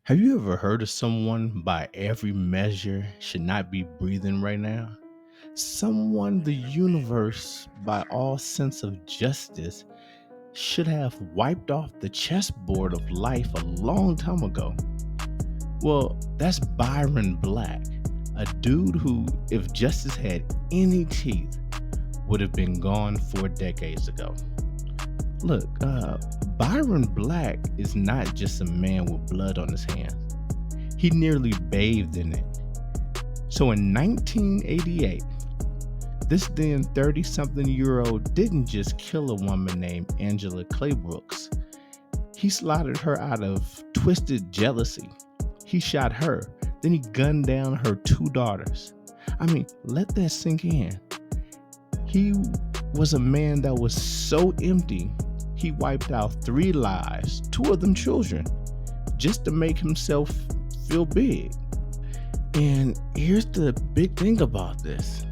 Have you ever heard of someone by every measure should not be breathing right now? Someone the universe, by all sense of justice, should have wiped off the chessboard of life a long time ago. Well, that's Byron Black, a dude who, if justice had any teeth, would have been gone 4 decades ago. Look, Byron Black is not just a man with blood on his hands. He nearly bathed in it. So in 1988, this then 30 something year old didn't just kill a woman named Angela Claybrooks. He slaughtered her out of twisted jealousy. He shot her, then he gunned down her two daughters. I mean, let that sink in. He was a man that was so empty, he wiped out 3 lives, 2 of them children, just to make himself feel big. And here's the big thing about this.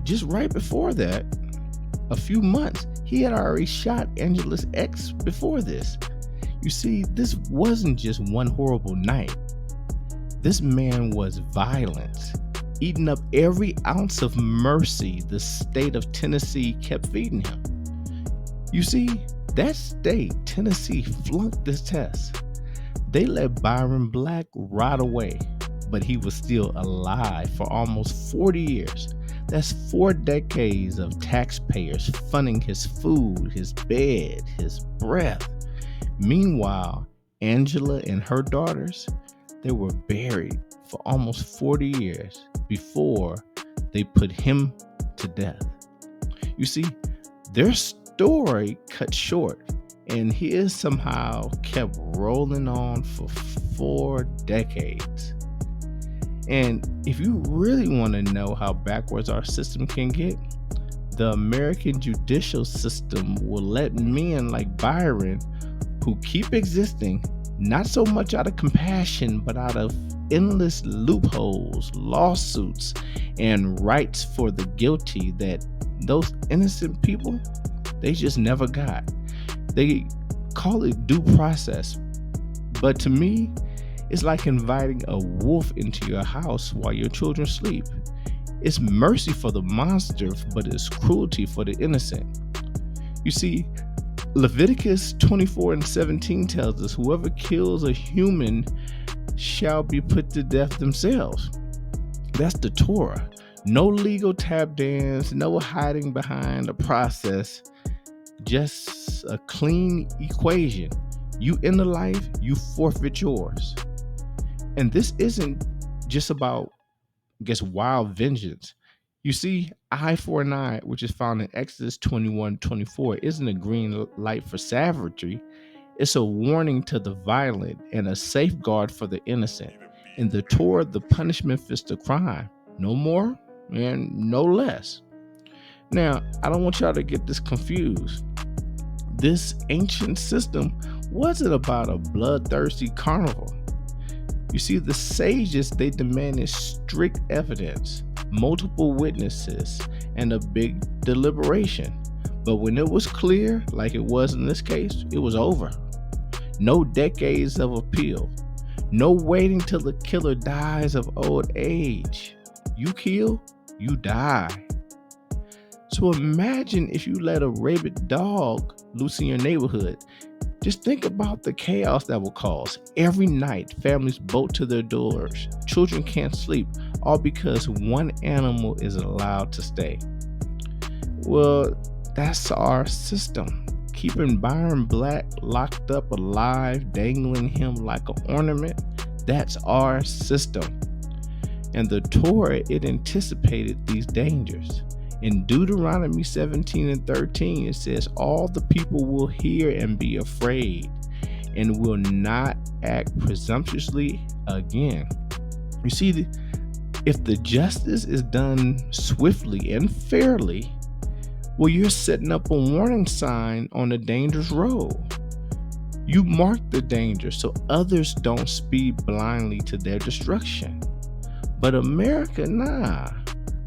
Just right before that, a few months, he had already shot Angela's ex before this. You see, this wasn't just one horrible night. This man was violent, eating up every ounce of mercy the state of Tennessee kept feeding him. You see, that state, Tennessee, flunked this test. They let Byron Black rot away, but he was still alive for almost 40 years. That's 4 decades of taxpayers funding his food, his bed, his breath. Meanwhile, Angela and her daughters, they were buried for almost 40 years before they put him to death. You see, their story cut short, and his somehow kept rolling on for 4 decades. And if you really want to know how backwards our system can get, the American judicial system will let men like Byron, who keep existing, not so much out of compassion, but out of endless loopholes, lawsuits, and rights for the guilty that those innocent people, they just never got. They call it due process, but to me, it's like inviting a wolf into your house while your children sleep. It's mercy for the monster, but it's cruelty for the innocent. You see, Leviticus 24:17 tells us whoever kills a human shall be put to death themselves. That's the Torah. No legal tap dance, no hiding behind a process, just a clean equation. You end the life, you forfeit yours. And this isn't just about, wild vengeance. You see, eye for an eye, which is found in Exodus 21:24, isn't a green light for savagery. It's a warning to the violent and a safeguard for the innocent. In the Torah, the punishment fits the crime. No more and no less. Now, I don't want y'all to get this confused. This ancient system wasn't about a bloodthirsty carnival. You see, the sages, they demanded strict evidence, multiple witnesses, and a big deliberation. But when it was clear, like it was in this case, it was over. No decades of appeal. No waiting till the killer dies of old age. You kill, you die. So imagine if you let a rabid dog loose in your neighborhood. Just think about the chaos that will cause. Every night, families bolt to their doors. Children can't sleep, all because one animal is allowed to stay. Well, that's our system. Keeping Byron Black locked up alive, dangling him like an ornament, that's our system. And the Torah, it anticipated these dangers. In Deuteronomy 17:13, it says, all the people will hear and be afraid and will not act presumptuously again. You see, if the justice is done swiftly and fairly, well, you're setting up a warning sign on a dangerous road. You mark the danger so others don't speed blindly to their destruction. But America, nah.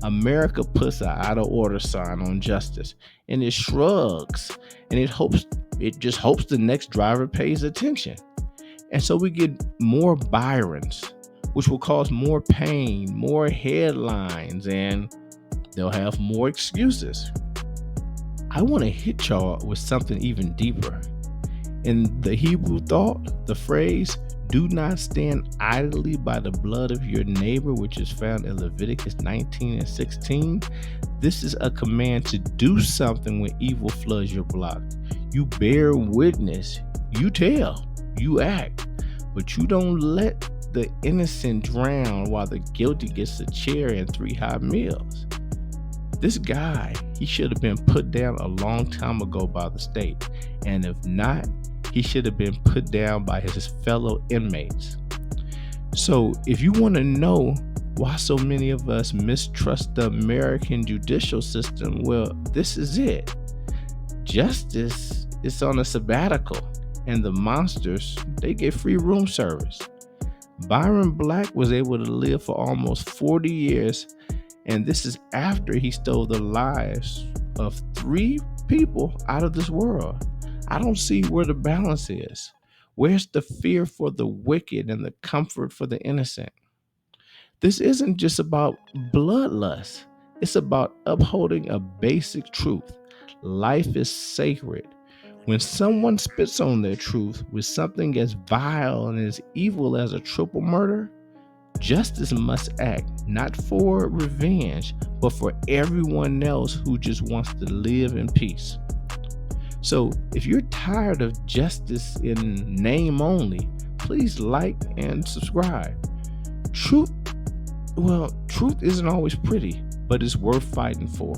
America puts an out of order sign on justice, and it shrugs, and it just hopes the next driver pays attention. And so we get more Byrons, which will cause more pain, more headlines, and they'll have more excuses. I want to hit y'all with something even deeper. In the Hebrew thought, the phrase, do not stand idly by the blood of your neighbor, which is found in Leviticus 19 and 16. This is a command to do something when evil floods your block. You bear witness, you tell, you act, but you don't let the innocent drown while the guilty gets a chair and 3 hot meals. This guy, he should have been put down a long time ago by the state, and if not, he should have been put down by his fellow inmates. So if you want to know why so many of us mistrust the American judicial system, well, this is it. Justice is on a sabbatical, and the monsters, they get free room service. Byron Black was able to live for almost 40 years, and this is after he stole the lives of 3 people out of this world. I don't see where the balance is. Where's the fear for the wicked and the comfort for the innocent? This isn't just about bloodlust. It's about upholding a basic truth. Life is sacred. When someone spits on their truth with something as vile and as evil as a triple murder, justice must act, not for revenge, but for everyone else who just wants to live in peace. So if you're tired of justice in name only, please like and subscribe. Truth isn't always pretty, but it's worth fighting for.